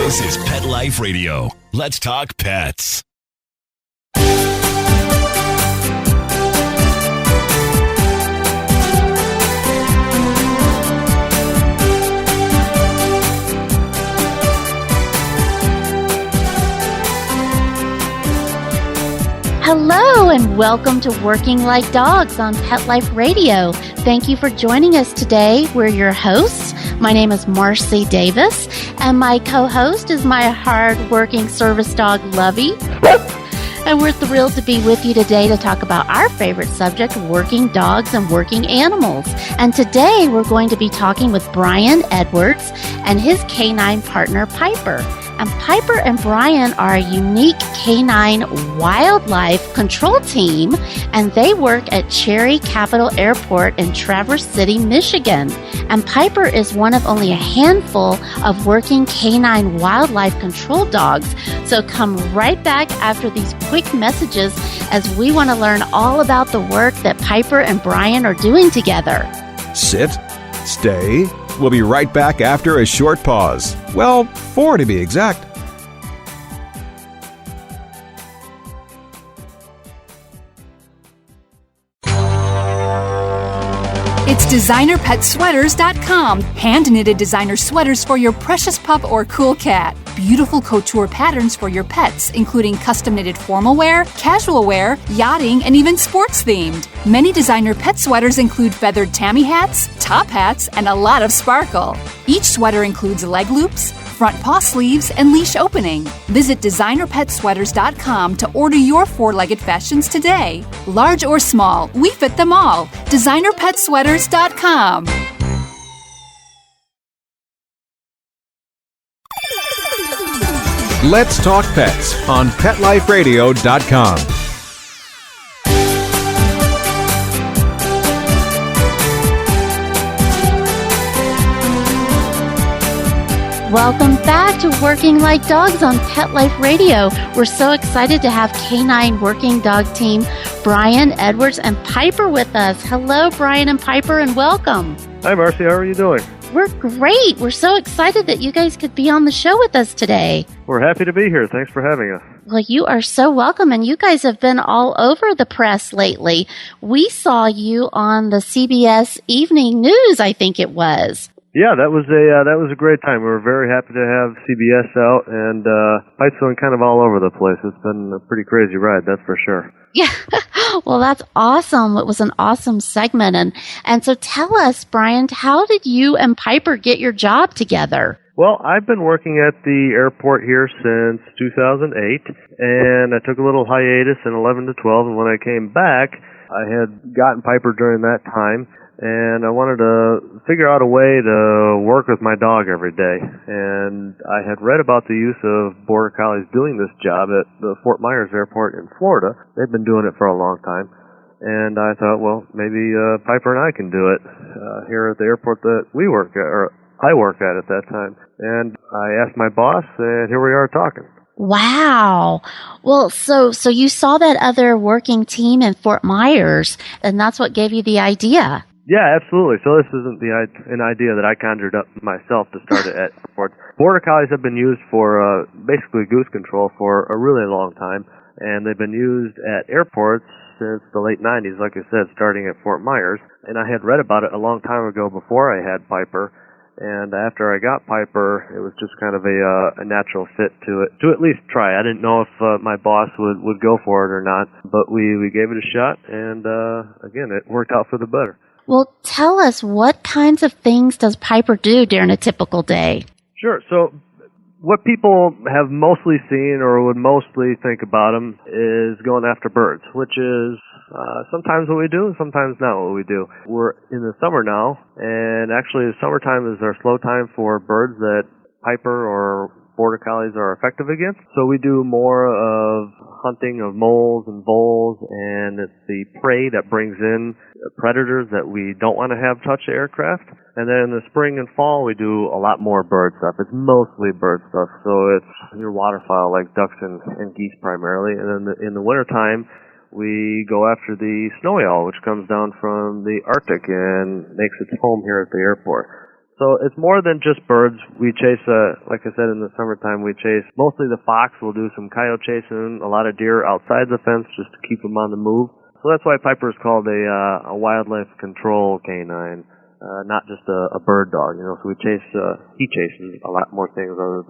This is Pet Life Radio. Let's talk pets. Hello and welcome to Working Like Dogs on Pet Life Radio. Thank you for joining us today. We're your hosts. My name is Marcie Davis, and my co-host is my hard-working service dog, Lovey. And we're thrilled to be with you today to talk about our favorite subject, working dogs and working animals. And today we're going to be talking with Brian Edwards and his K-9 partner, Piper. And Piper and Brian are a unique K-9 wildlife control team, and they work at Cherry Capital Airport in Traverse City, Michigan. And Piper is one of only a handful of working K-9 wildlife control dogs. So come right back after these quick messages as we want to learn all about the work that Piper and Brian are doing together. Sit, stay. We'll be right back after a short pause. Well, 4 to be exact. It's DesignerPetSweaters.com. Hand-knitted designer sweaters for your precious pup or cool cat. Beautiful couture patterns for your pets, including custom-knitted formal wear, casual wear, yachting, and even sports-themed. Many designer pet sweaters include feathered tammy hats, top hats, and a lot of sparkle. Each sweater includes leg loops, front paw sleeves, and leash opening. Visit DesignerPetSweaters.com to order your 4-legged fashions today. Large or small, we fit them all. DesignerPetSweaters.com. Let's talk pets on PetLifeRadio.com. Welcome back to Working Like Dogs on Pet Life Radio. We're so excited to have K-9 working dog team Brian Edwards and Piper with us. Hello, Brian and Piper, and welcome. Hi, Marcie. How are you doing? We're great. We're so excited that you guys could be on the show with us today. We're happy to be here. Thanks for having us. Well, you are so welcome, and you guys have been all over the press lately. We saw you on the CBS Evening News, I think it was. Yeah, that was a great time. We were very happy to have CBS out, and Pipe's going kind of all over the place. It's been a pretty crazy ride, that's for sure. Yeah, well, that's awesome. It was an awesome segment, and so tell us, Brian, how did you and Piper get your job together? Well, I've been working at the airport here since 2008, and I took a little hiatus in 11 to 12, and when I came back, I had gotten Piper during that time. And I wanted to figure out a way to work with my dog every day. And I had read about the use of Border Collies doing this job at the Fort Myers Airport in Florida. They've been doing it for a long time. And I thought, well, maybe Piper and I can do it here at the airport that we work at, or I worked at that time. And I asked my boss, and here we are talking. Wow. Well, so you saw that other working team in Fort Myers, and that's what gave you the idea. Yeah, absolutely. So this isn't an idea that I conjured up myself to start it at airports. Border Collies have been used for basically goose control for a really long time, and they've been used at airports since the late 90s, like I said, starting at Fort Myers. And I had read about it a long time ago before I had Piper, and after I got Piper, it was just kind of a natural fit to at least try. I didn't know if my boss would go for it or not, but we gave it a shot, and again, it worked out for the better. Well, tell us, what kinds of things does Piper do during a typical day? Sure. So what people have mostly seen or would mostly think about them is going after birds, which is sometimes what we do, sometimes not what we do. We're in the summer now, and actually the summertime is our slow time for birds that Piper or Border Collies are effective against. So we do more of hunting of moles and voles, and it's the prey that brings in predators that we don't want to have touch the aircraft. And then in the spring and fall, we do a lot more bird stuff. It's mostly bird stuff, so it's your waterfowl like ducks and geese primarily. And then in the wintertime, we go after the snowy owl, which comes down from the Arctic and makes its home here at the airport. So it's more than just birds. We chase, like I said, in the summertime, we chase mostly the fox. We'll do some coyote chasing, a lot of deer outside the fence just to keep them on the move. So that's why Piper is called a wildlife control K-9, not just a bird dog. So we chase, he chases a lot more things other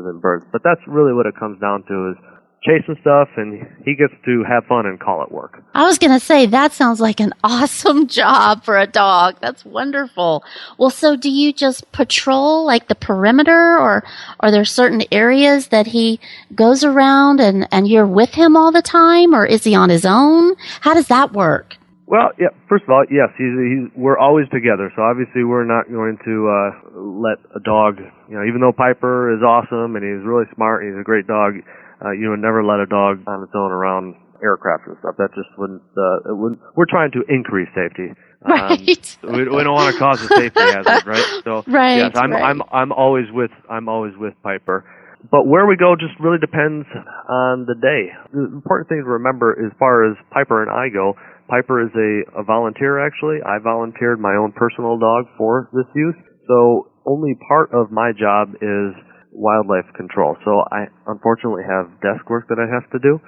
than birds. But that's really what it comes down to, is chasing stuff, and he gets to have fun and call it work. I was going to say, that sounds like an awesome job for a dog. That's wonderful. Well, so do you just patrol like the perimeter, or are there certain areas that he goes around and you're with him all the time, or is he on his own? How does that work? Well, yeah. First of all, yes, we're always together. So obviously, we're not going to let a dog. Even though Piper is awesome and he's really smart, and he's a great dog. You would never let a dog on its own around aircraft and stuff. That just wouldn't. We're trying to increase safety. Right. We don't want to cause a safety hazard, right? So right. Yes, I'm always with Piper. But where we go just really depends on the day. The important thing to remember, as far as Piper and I go, Piper is a volunteer. Actually, I volunteered my own personal dog for this use. So only part of my job is wildlife control. So I unfortunately have desk work that I have to do.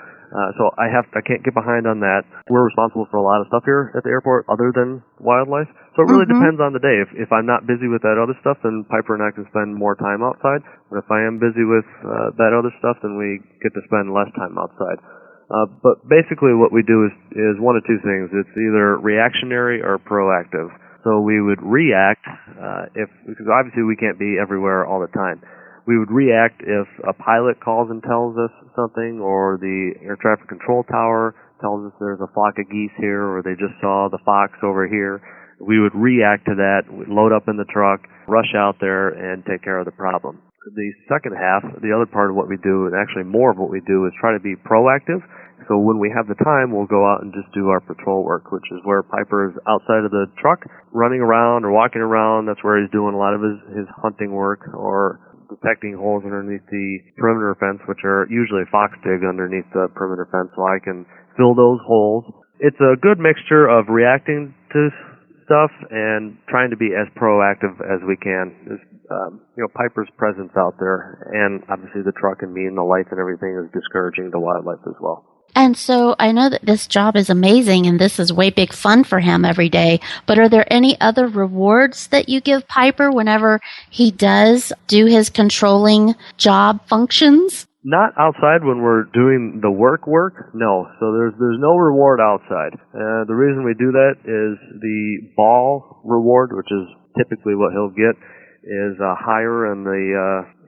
So I can't get behind on that. We're responsible for a lot of stuff here at the airport other than wildlife. So it really depends on the day. If I'm not busy with that other stuff, then Piper and I can spend more time outside. But if I am busy with that other stuff, then we get to spend less time outside. But basically what we do is one of two things. It's either reactionary or proactive. So we would react because obviously we can't be everywhere all the time. We would react if a pilot calls and tells us something, or the air traffic control tower tells us there's a flock of geese here, or they just saw the fox over here. We would react to that, we'd load up in the truck, rush out there, and take care of the problem. The second half, the other part of what we do, and actually more of what we do, is try to be proactive. So when we have the time, we'll go out and just do our patrol work, which is where Piper is outside of the truck, running around or walking around. That's where he's doing a lot of his hunting work, or detecting holes underneath the perimeter fence, which are usually fox dig underneath the perimeter fence, so I can fill those holes. It's a good mixture of reacting to stuff and trying to be as proactive as we can. Piper's presence out there, and obviously the truck and me and the lights and everything is discouraging the wildlife as well. And so I know that this job is amazing and this is way big fun for him every day, but are there any other rewards that you give Piper whenever he does do his controlling job functions? Not outside when we're doing the work, no. So there's no reward outside. The reason we do that is the ball reward, which is typically what he'll get, is higher in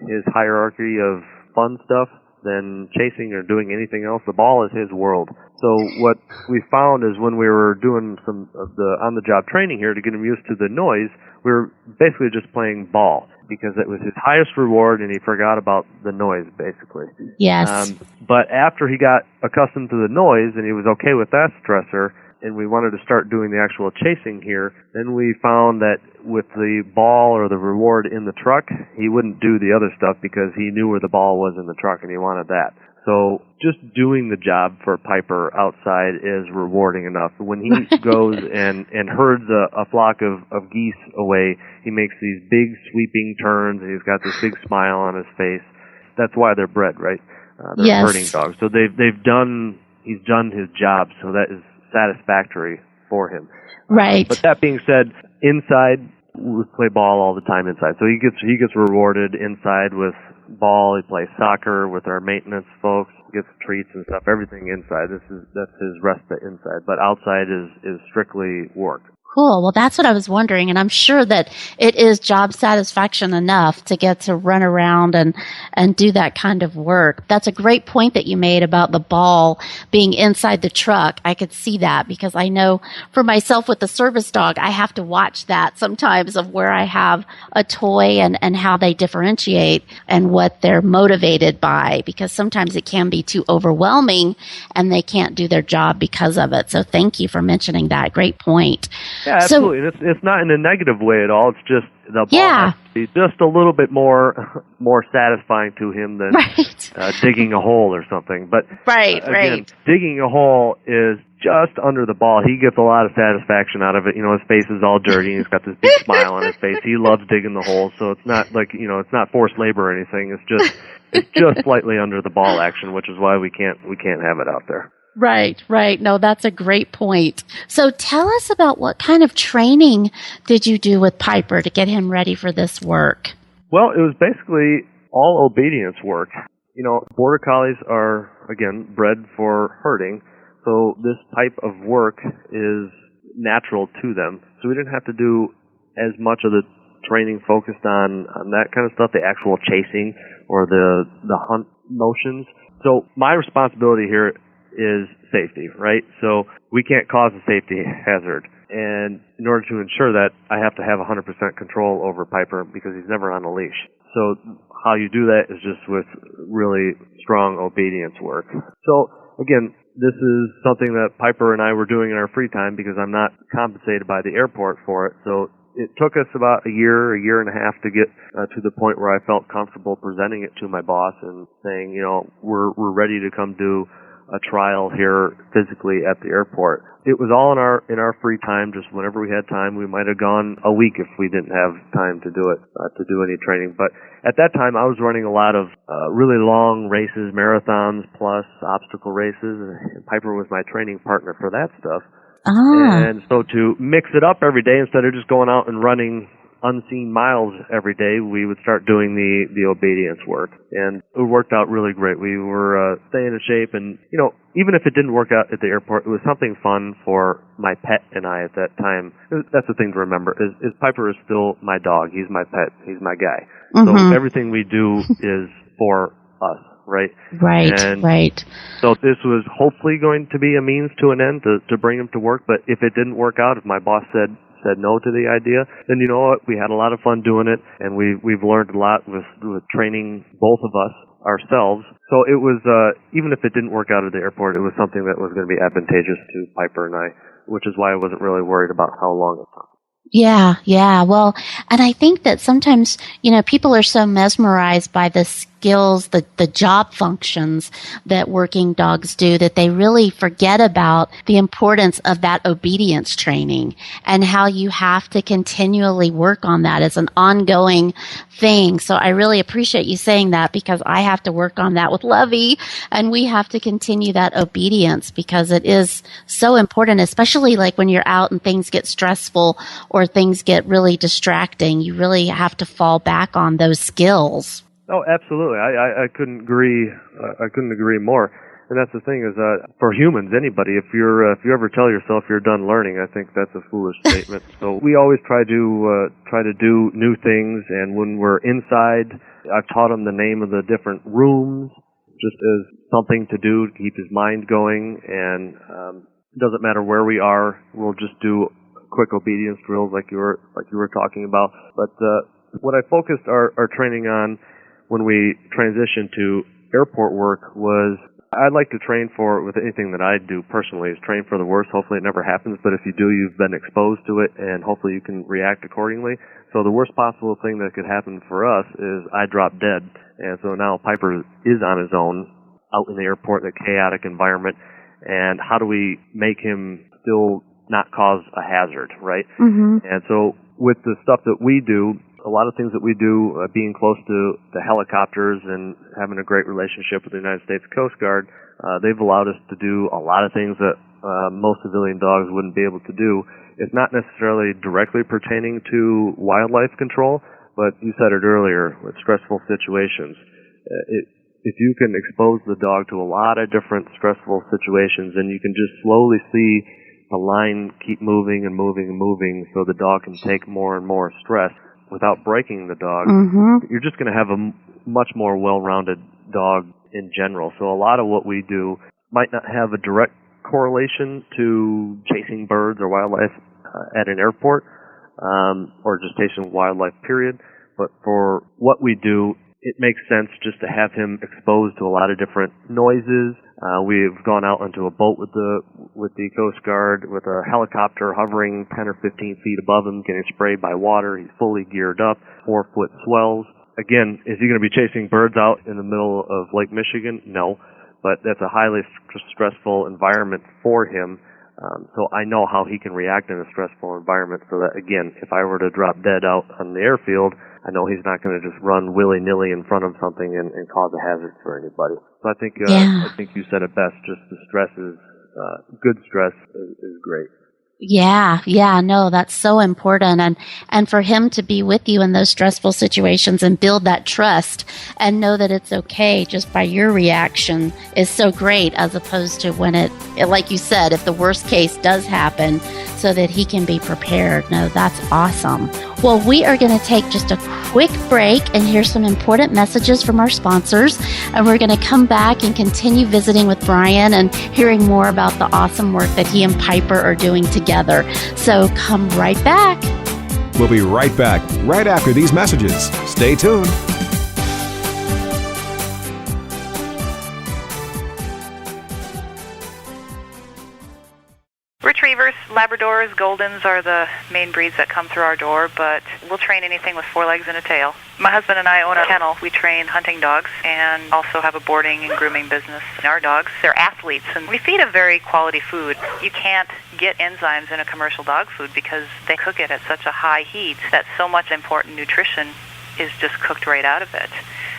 his hierarchy of fun stuff than chasing or doing anything else. The ball is his world. So what we found is when we were doing some of the on-the-job training here to get him used to the noise, we were basically just playing ball because it was his highest reward and he forgot about the noise, basically. Yes. But after he got accustomed to the noise and he was okay with that stressor, and we wanted to start doing the actual chasing here, then we found that with the ball or the reward in the truck, he wouldn't do the other stuff because he knew where the ball was in the truck and he wanted that. So just doing the job for Piper outside is rewarding enough. When he goes and herds a flock of geese away, he makes these big sweeping turns and he's got this big smile on his face. That's why they're bred, right? They're herding dogs. So he's done his job, so that is satisfactory for him. Right. But that being said, inside we play ball all the time inside. So he gets rewarded inside with ball. He plays soccer with our maintenance folks, gets treats and stuff. Everything inside. That's his respite inside. But outside is strictly work. Cool. Well, that's what I was wondering. And I'm sure that it is job satisfaction enough to get to run around and do that kind of work. That's a great point that you made about the ball being inside the truck. I could see that because I know for myself with the service dog, I have to watch that sometimes of where I have a toy and how they differentiate and what they're motivated by, because sometimes it can be too overwhelming and they can't do their job because of it. So thank you for mentioning that. Great point. Yeah, absolutely. So, it's not in a negative way at all. It's just the ball has to be just a little bit more satisfying to him than digging a hole or something. But again, digging a hole is just under the ball. He gets a lot of satisfaction out of it. You know, his face is all dirty, and he's got this big smile on his face. He loves digging the holes, so it's not like, you know, it's not forced labor or anything. It's just slightly under the ball action, which is why we can't have it out there. Right, right. No, that's a great point. So tell us about what kind of training did you do with Piper to get him ready for this work? Well, it was basically all obedience work. You know, Border Collies are, again, bred for herding, so this type of work is natural to them. So we didn't have to do as much of the training focused on that kind of stuff, the actual chasing or the hunt motions. So my responsibility here is safety, right? So we can't cause a safety hazard. And in order to ensure that, I have to have 100% control over Piper because he's never on a leash. So how you do that is just with really strong obedience work. So again, this is something that Piper and I were doing in our free time because I'm not compensated by the airport for it. So it took us about a year and a half to get to the point where I felt comfortable presenting it to my boss and saying, you know, we're ready to come do a trial here physically at the airport. It was all in our free time, just whenever we had time. We might have gone a week if we didn't have time to do it, to do any training. But at that time, I was running a lot of really long races, marathons, plus obstacle races, and Piper was my training partner for that stuff. And so to mix it up every day, instead of just going out and running unseen miles every day, we would start doing the obedience work, and it worked out really great. We were staying in shape, and you know, even if it didn't work out at the airport, it was something fun for my pet and I at that time. That's the thing to remember: is Piper is still my dog. He's my pet. He's my guy. So everything we do is for us. Right. Right. So this was hopefully going to be a means to an end to bring him to work. But if it didn't work out, if my boss said no to the idea, then you know what? We had a lot of fun doing it, and we've learned a lot with training both of us ourselves. So it was even if it didn't work out at the airport, it was something that was going to be advantageous to Piper and I, which is why I wasn't really worried about how long it took. Yeah. Well, and I think that sometimes, you know, people are so mesmerized by the skills, the job functions that working dogs do, that they really forget about the importance of that obedience training and how you have to continually work on that as an ongoing thing. So I really appreciate you saying that, because I have to work on that with Lovey, and we have to continue that obedience because it is so important, especially like when you're out and things get stressful or things get really distracting. You really have to fall back on those skills. Oh, absolutely. I couldn't agree. I couldn't agree more. And that's the thing is, for humans, anybody, if you ever tell yourself you're done learning, I think that's a foolish statement. So we always try to do new things. And when we're inside, I've taught him the name of the different rooms, just as something to do to keep his mind going. And it doesn't matter where we are. We'll just do quick obedience drills like you were talking about. But what I focused our training on when we transitioned to airport work was, I'd like to train for, with anything that I do personally, is train for the worst. Hopefully it never happens, but if you do, you've been exposed to it, and hopefully you can react accordingly. So the worst possible thing that could happen for us is I drop dead, and so now Piper is on his own out in the airport, in a chaotic environment, and how do we make him still not cause a hazard, right? And so with the stuff that we do, a lot of things that we do, being close to the helicopters and having a great relationship with the United States Coast Guard, they've allowed us to do a lot of things that most civilian dogs wouldn't be able to do. It's not necessarily directly pertaining to wildlife control, but you said it earlier, with stressful situations. If you can expose the dog to a lot of different stressful situations, then you can just slowly see the line keep moving and moving and moving, so the dog can take more and more stress without breaking the dog. You're just going to have a much more well-rounded dog in general. So a lot of what we do might not have a direct correlation to chasing birds or wildlife at an airport, or just chasing wildlife, period. But for what we do, it makes sense just to have him exposed to a lot of different noises. We've gone out onto a boat with the Coast Guard, with a helicopter hovering 10 or 15 feet above him, getting sprayed by water. He's fully geared up, 4-foot swells. Again, is he going to be chasing birds out in the middle of Lake Michigan? No, but that's a highly stressful environment for him. So I know how he can react in a stressful environment, so that, again, if I were to drop dead out on the airfield, I know he's not going to just run willy-nilly in front of something and cause a hazard for anybody. So I think you said it best. Just the stress is good stress is great. Yeah, no, that's so important. And for him to be with you in those stressful situations and build that trust and know that it's okay just by your reaction is so great, as opposed to when it, like you said, if the worst case does happen, so that he can be prepared. No, that's awesome. Well, we are going to take just a quick break and hear some important messages from our sponsors. And we're going to come back and continue visiting with Brian and hearing more about the awesome work that he and Piper are doing together. So come right back. We'll be right back right after these messages. Stay tuned. Retrievers, Labradors, Goldens are the main breeds that come through our door, but we'll train anything with 4 legs and a tail. My husband and I own a kennel. We train hunting dogs and also have a boarding and grooming business. Our dogs, they're athletes, and we feed a very quality food. You can't get enzymes in a commercial dog food because they cook it at such a high heat that so much important nutrition is just cooked right out of it.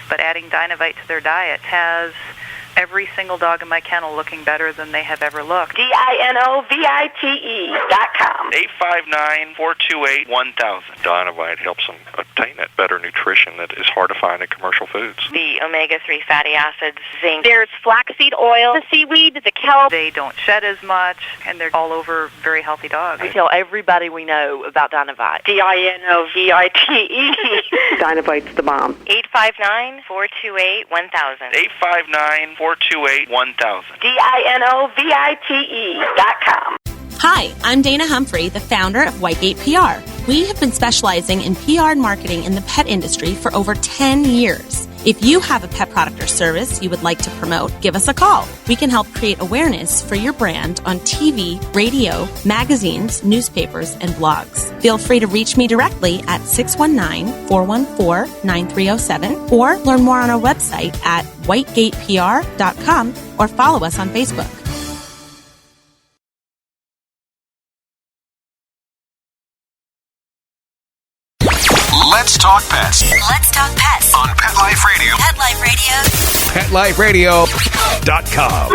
But adding Dynovite to their diet has every single dog in my kennel looking better than they have ever looked. DINOVITE.com. 859-428-1000. Dynovite helps them obtain that better nutrition that is hard to find in commercial foods. The omega-3 fatty acids, zinc. There's flaxseed oil, the seaweed, the kelp. They don't shed as much, and they're all over very healthy dogs. We tell everybody we know about Dynovite. DINOVITE. Dynovite's the bomb. 859-428-1000. 859-428-1000. DINOVITE.com. Hi, I'm Dana Humphrey, the founder of Whitegate PR. We have been specializing in PR and marketing in the pet industry for over 10 years. If you have a pet product or service you would like to promote, give us a call. We can help create awareness for your brand on TV, radio, magazines, newspapers, and blogs. Feel free to reach me directly at 619-414-9307 or learn more on our website at whitegatepr.com or follow us on Facebook. Let's talk pets Let's talk pets on Pet Life Radio. Pet Life Radio. PetLifeRadio.com.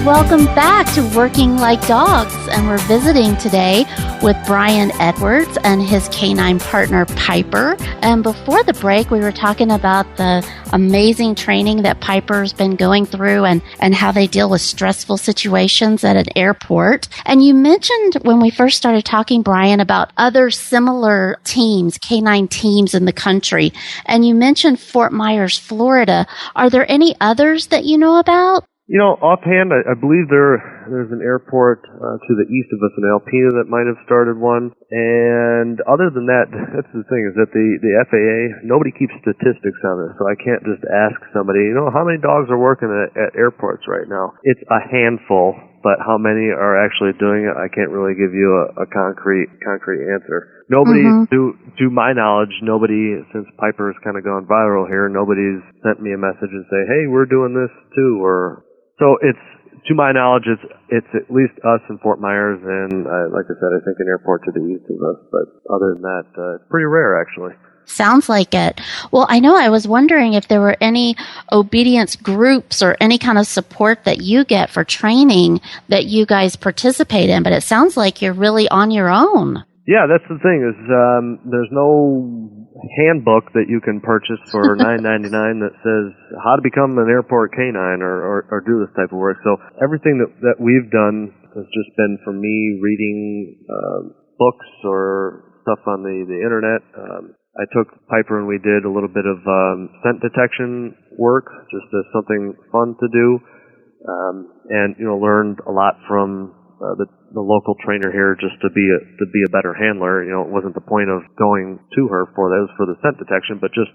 Welcome back to Working Like Dogs, and we're visiting today with Brian Edwards and his K-9 partner Piper. And before the break, we were talking about the amazing training that Piper's been going through and how they deal with stressful situations at an airport. And you mentioned when we first started talking, Brian, about other similar teams, K-9 teams in the country. And you mentioned Fort Myers, Florida. Are there any others that you know about? You know, offhand, I believe there's an airport to the east of us in Alpena that might have started one. And other than that, that's the thing, is that the FAA, nobody keeps statistics on this, so I can't just ask somebody, how many dogs are working at airports right now? It's a handful, but how many are actually doing it, I can't really give you a concrete answer. Nobody, to my knowledge, nobody, since Piper's kind of gone viral here, nobody's sent me a message and say, hey, we're doing this too, so it's, to my knowledge, it's at least us in Fort Myers, and like I said, I think an airport to the east of us. But other than that, it's pretty rare, actually. Sounds like it. Well, I know I was wondering if there were any obedience groups or any kind of support that you get for training that you guys participate in, but it sounds like you're really on your own. Yeah, that's the thing, is there's no handbook that you can purchase for $9.99 that says how to become an airport K-9 or do this type of work. So everything that we've done has just been from me reading books or stuff on the internet. I took Piper and we did a little bit of scent detection work, just as something fun to do, and learned a lot from the local trainer here, just to be a better handler. It wasn't the point of going to her for that; it was for the scent detection. But just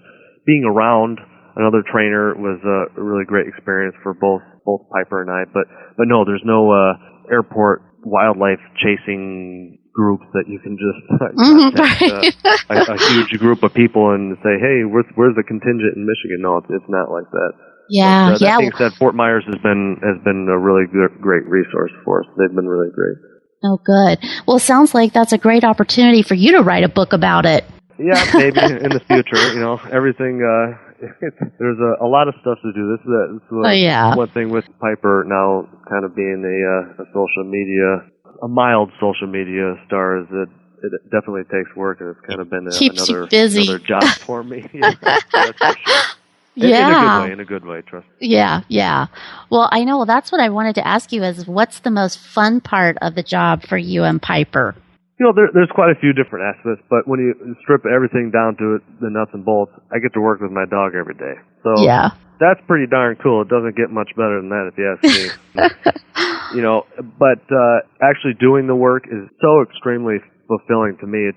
being around another trainer was a really great experience for both Piper and I. But no, there's no airport wildlife chasing groups that you can just contact a huge group of people and say, hey, where's the contingent in Michigan? No, it's not like that. Yeah, but, that being said, Fort Myers has been a really great resource for us. They've been really great. Oh, good. Well, it sounds like that's a great opportunity for you to write a book about it. Yeah, maybe in the future. Everything. There's a lot of stuff to do. This is one thing with Piper now, kind of being a social media, a mild social media star, is that it definitely takes work, and it's kind of been another job for me. That's for sure. In a good way, trust me. Yeah. Well, I know. Well, that's what I wanted to ask you is what's the most fun part of the job for you and Piper? There's quite a few different aspects, but when you strip everything down to the nuts and bolts, I get to work with my dog every day. So that's pretty darn cool. It doesn't get much better than that, if you ask me. But actually doing the work is so extremely fulfilling to me. It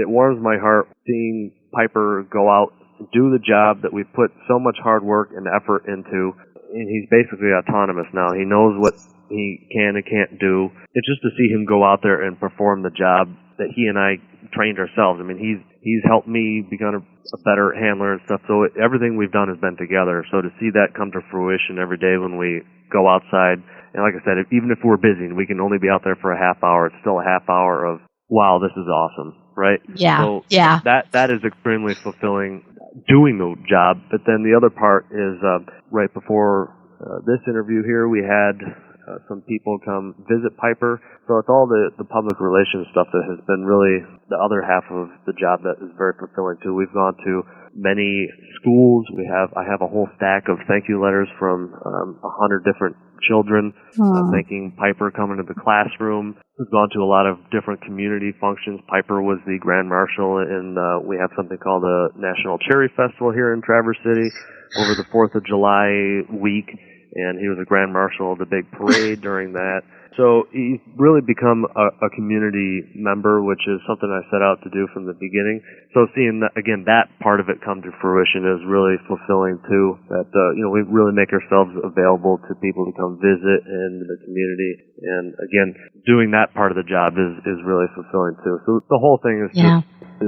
warms my heart seeing Piper go out and do the job that we've put so much hard work and effort into, and he's basically autonomous now. He knows what he can and can't do. It's just to see him go out there and perform the job that he and I trained ourselves. I mean, he's helped me become a better handler and stuff. So everything we've done has been together. So to see that come to fruition every day when we go outside, and like I said, even if we're busy and we can only be out there for a half hour, it's still a half hour of, wow, this is awesome, right? Yeah. So that is extremely fulfilling doing the job. But then the other part is right before this interview here, we had some people come visit Piper. So it's all the public relations stuff that has been really the other half of the job that is very fulfilling too. We've gone to many schools. I have a whole stack of thank you letters from 100 different children thanking Piper coming to the classroom. We've gone to a lot of different community functions. Piper was the Grand Marshal, and we have something called the National Cherry Festival here in Traverse City over the 4th of July week. And he was a Grand Marshal of the big parade during that. So he's really become a community member, which is something I set out to do from the beginning. So seeing that, again, that part of it come to fruition is really fulfilling too. That we really make ourselves available to people to come visit in the community. And again, doing that part of the job is really fulfilling too. So the whole thing is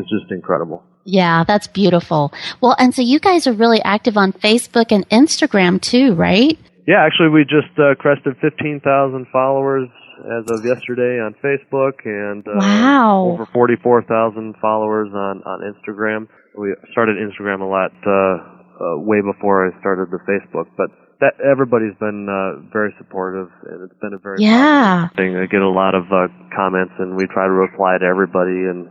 just incredible. Yeah, that's beautiful. Well, and so you guys are really active on Facebook and Instagram too, right? Yeah, actually, we just crested 15,000 followers as of yesterday on Facebook, and over 44,000 followers on Instagram. We started Instagram a lot way before I started the Facebook, but everybody's been very supportive, and it's been a very positive thing. I get a lot of comments, and we try to reply to everybody and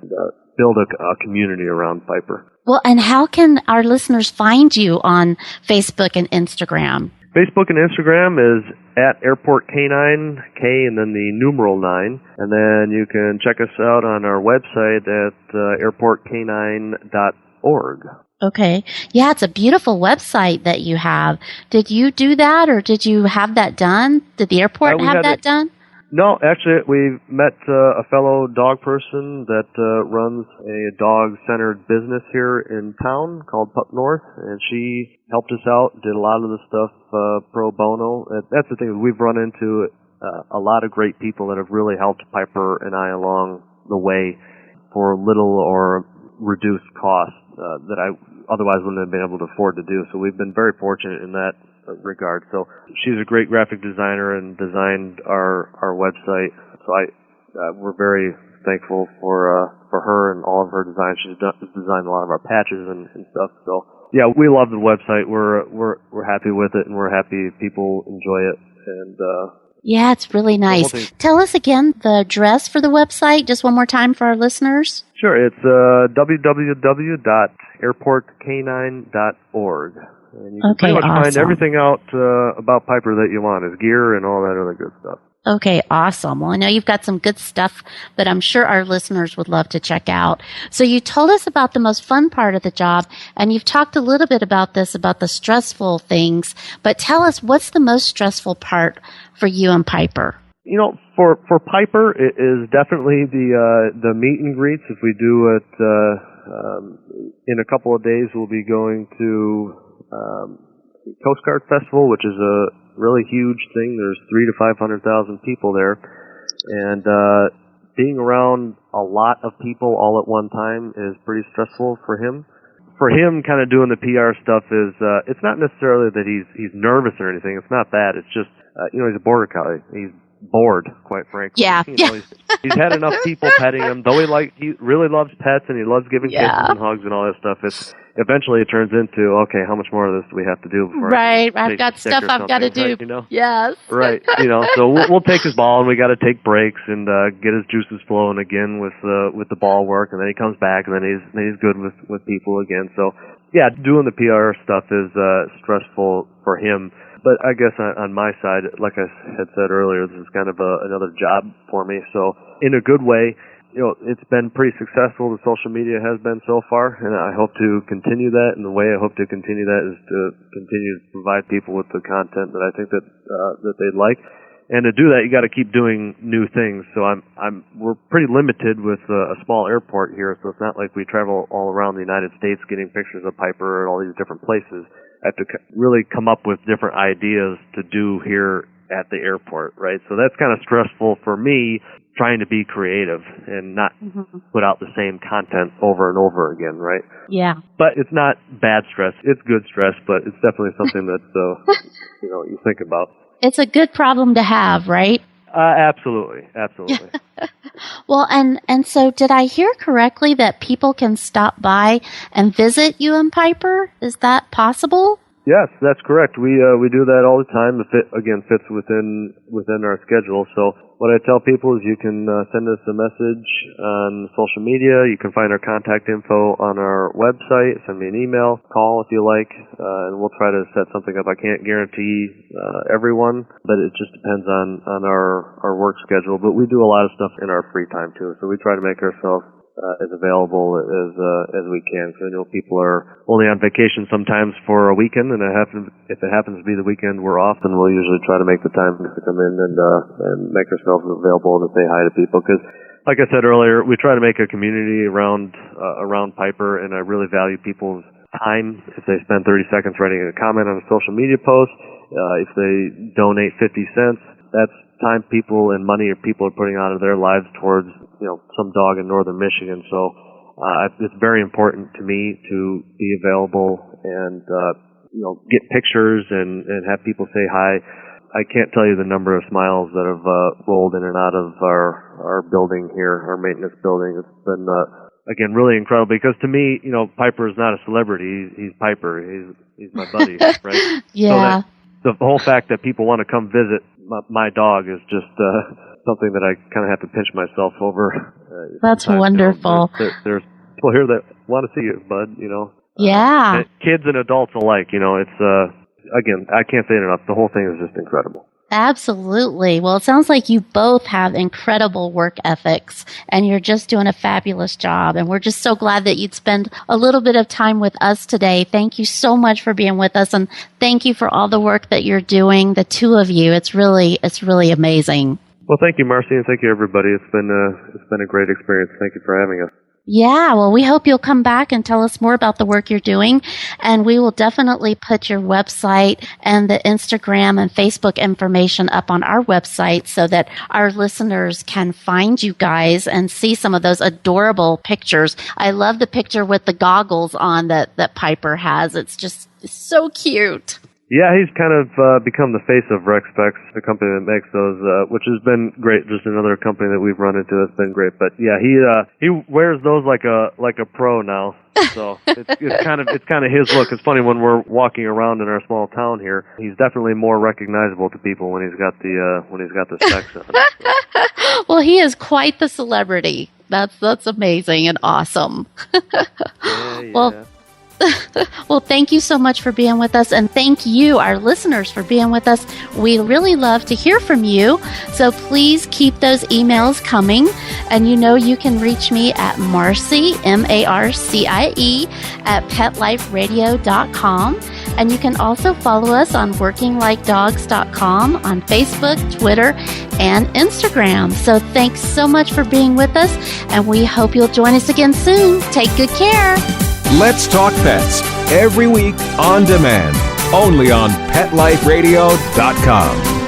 build a community around Piper. Well, and how can our listeners find you on Facebook and Instagram? Facebook and Instagram is at Airport K-9, K and then the numeral 9. And then you can check us out on our website at airportk9.org. Okay. Yeah, it's a beautiful website that you have. Did you do that, or did you have that done? Did the airport have that done? No, actually, we met a fellow dog person that runs a dog-centered business here in town called Pup North, and she helped us out, did a lot of the stuff pro bono. That's the thing, we've run into a lot of great people that have really helped Piper and I along the way for little or reduced cost that I otherwise wouldn't have been able to afford to do. So we've been very fortunate in that regard. So she's a great graphic designer and designed our website. So we're very thankful for her and all of her designs. She's designed a lot of our patches and stuff. So yeah, we love the website. We're happy with it, and we're happy people enjoy it. And yeah, it's really nice. Tell us again the address for the website, just one more time for our listeners. Sure, it's www.airportk9.org. And you can pretty much find everything out about Piper that you want, his gear and all that other good stuff. Okay, awesome. Well, I know you've got some good stuff that I'm sure our listeners would love to check out. So you told us about the most fun part of the job, and you've talked a little bit about this, about the stressful things, but tell us, what's the most stressful part for you and Piper? For Piper, it is definitely the meet and greets. If we do it in a couple of days, we'll be going to the Coast Guard Festival, which is a really huge thing. There's 300,000 to 500,000 people there, and being around a lot of people all at one time is pretty stressful for him. For him, kind of doing the PR stuff is, it's not necessarily that he's nervous or anything. It's not that. It's just, he's a border collie. He's bored, quite frankly. Yeah. He's had enough people petting him. Though he really loves pets and he loves giving kisses and hugs and all that stuff. Eventually it turns into, okay, how much more of this do we have to do before I've got stuff I've got to do. Right, Yes. Right. So we'll take his ball and we got to take breaks and get his juices flowing again with the ball work, and then he comes back and then he's good with people again. So yeah, doing the PR stuff is stressful for him. But I guess on my side, like I had said earlier, this is kind of another job for me. So in a good way, it's been pretty successful. The social media has been so far, and I hope to continue that. And the way I hope to continue that is to continue to provide people with the content that I think that they'd like. And to do that, you got to keep doing new things. So we're pretty limited with a small airport here. So it's not like we travel all around the United States getting pictures of Piper at all these different places. I have to really come up with different ideas to do here at the airport, right? So that's kind of stressful for me, trying to be creative and not put out the same content over and over again, right? Yeah. But it's not bad stress. It's good stress, but it's definitely something that, you think about. It's a good problem to have, right? Absolutely. Well, and so did I hear correctly that people can stop by and visit you and Piper? Is that possible? Yes, that's correct. We do that all the time. If it fits within our schedule. So what I tell people is you can send us a message on social media. You can find our contact info on our website. Send me an email, call if you like, and we'll try to set something up. I can't guarantee everyone, but it just depends on our work schedule. But we do a lot of stuff in our free time too. So we try to make ourselves as available as we can. So I know people are only on vacation sometimes for a weekend, and if it happens to be the weekend we're off, then we'll usually try to make the time to come in and make ourselves available to say hi to people. Because, like I said earlier, we try to make a community around Piper, and I really value people's time. If they spend 30 seconds writing a comment on a social media post, if they donate 50 cents, that's time people and money people are putting out of their lives towards some dog in northern Michigan. So it's very important to me to be available and get pictures and have people say hi. I can't tell you the number of smiles that have rolled in and out of our building here, our maintenance building. It's been again really incredible because to me, Piper is not a celebrity. He's Piper. He's my buddy, right? Yeah. So the whole fact that people want to come visit my dog is just something that I kind of have to pinch myself over. That's wonderful. There's people here that want to see you, bud. Yeah. Kids and adults alike. It's again, I can't say it enough. The whole thing is just incredible. Absolutely. Well, it sounds like you both have incredible work ethics and you're just doing a fabulous job. And we're just so glad that you'd spend a little bit of time with us today. Thank you so much for being with us. And thank you for all the work that you're doing, the two of you. It's really amazing. Well, thank you, Marcie, and thank you, everybody. It's been a great experience. Thank you for having us. Yeah, well, we hope you'll come back and tell us more about the work you're doing. And we will definitely put your website and the Instagram and Facebook information up on our website so that our listeners can find you guys and see some of those adorable pictures. I love the picture with the goggles on that Piper has. It's so cute. Yeah, he's kind of become the face of Rec Specs, the company that makes those, which has been great. Just another company that we've run into that's been great. But yeah, he wears those like a pro now. So it's kind of his look. It's funny when we're walking around in our small town here. He's definitely more recognizable to people when he's got the specs on. So. Well, he is quite the celebrity. That's amazing and awesome. Yeah. Well, thank you so much for being with us, and thank you, our listeners, for being with us. We really love to hear from you, so please keep those emails coming. And you can reach me at Marcie, Marcie, at PetLifeRadio.com. And you can also follow us on WorkingLikeDogs.com on Facebook, Twitter, and Instagram. So thanks so much for being with us, and we hope you'll join us again soon. Take good care. Let's Talk Pets, every week on demand, only on PetLifeRadio.com.